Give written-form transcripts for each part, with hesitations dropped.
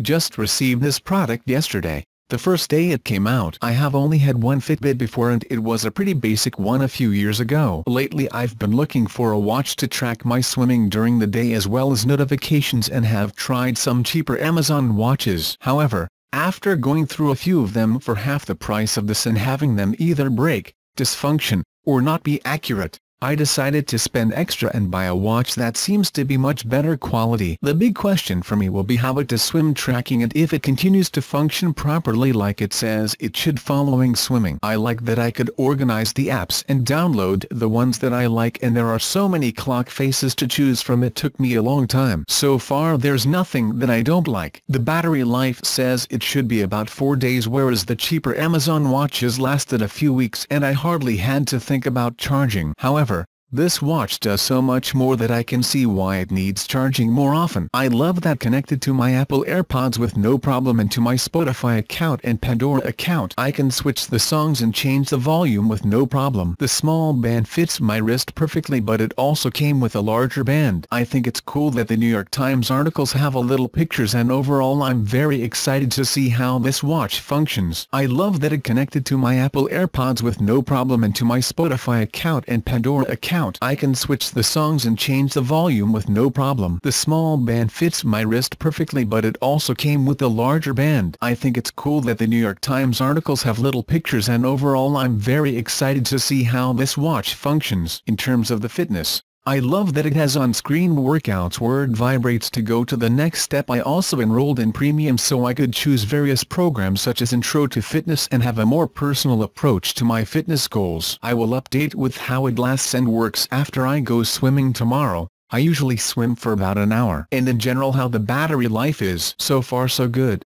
Just received this product yesterday, the first day it came out. I have only had one Fitbit before and it was a pretty basic one a few years ago. Lately I've been looking for a watch to track my swimming during the day as well as notifications and have tried some cheaper Amazon watches. However, after going through a few of them for half the price of this and having them either break, dysfunction, or not be accurate, I decided to spend extra and buy a watch that seems to be much better quality. The big question for me will be how it does swim tracking and if it continues to function properly like it says it should following swimming. I like that I could organize the apps and download the ones that I like, and there are so many clock faces to choose from. It took me a long time. So far there's nothing that I don't like. The battery life says it should be about 4 days, whereas the cheaper Amazon watches lasted a few weeks and I hardly had to think about charging. However, this watch does so much more that I can see why it needs charging more often. I love that connected to my Apple AirPods with no problem and to my Spotify account and Pandora account I can switch the songs and change the volume with no problem. The small band fits my wrist perfectly, but it also came with a larger band. I think it's cool that the New York Times articles have a little pictures, and overall I'm very excited to see how this watch functions. I love that it connected to my Apple AirPods with no problem and to my Spotify account and Pandora account I can switch the songs and change the volume with no problem. The small band fits my wrist perfectly, but it also came with a larger band. I think it's cool that the New York Times articles have little pictures, and overall I'm very excited to see how this watch functions. In terms of the fitness, I love that it has on-screen workouts where it vibrates to go to the next step. I also enrolled in Premium so I could choose various programs such as Intro to Fitness and have a more personal approach to my fitness goals. I will update with how it lasts and works after I go swimming tomorrow. I usually swim for about an hour. And in general how the battery life is. So far so good.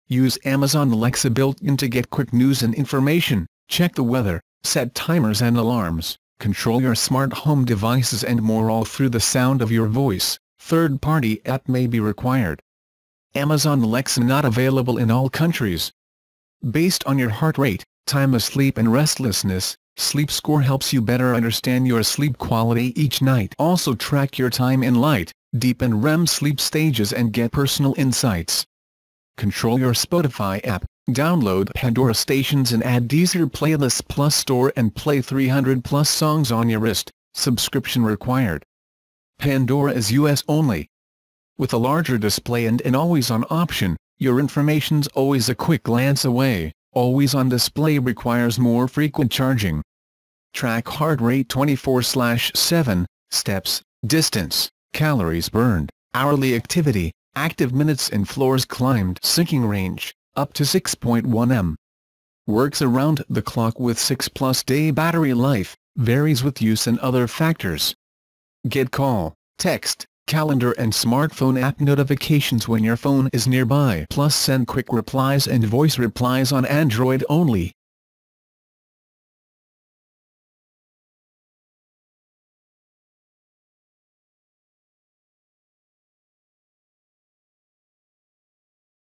Use Amazon Alexa built-in to get quick news and information. Check the weather, set timers and alarms, control your smart home devices and more, all through the sound of your voice. Third-party app may be required. Amazon Alexa not available in all countries. Based on your heart rate, time of sleep and restlessness, Sleep Score helps you better understand your sleep quality each night. Also track your time in light, deep and REM sleep stages and get personal insights. Control your Spotify app. Download Pandora stations and add Deezer playlists plus store and play 300 plus songs on your wrist. Subscription required. Pandora is US only. With a larger display and an always-on option, your information's always a quick glance away. Always on display requires more frequent charging. Track heart rate 24/7, steps, distance, calories burned, hourly activity, active minutes and floors climbed. Syncing range up to 6.1 m. Works around the clock with 6+ day battery life, varies with use and other factors. Get call, text, calendar and smartphone app notifications when your phone is nearby. Plus send quick replies and voice replies on Android only.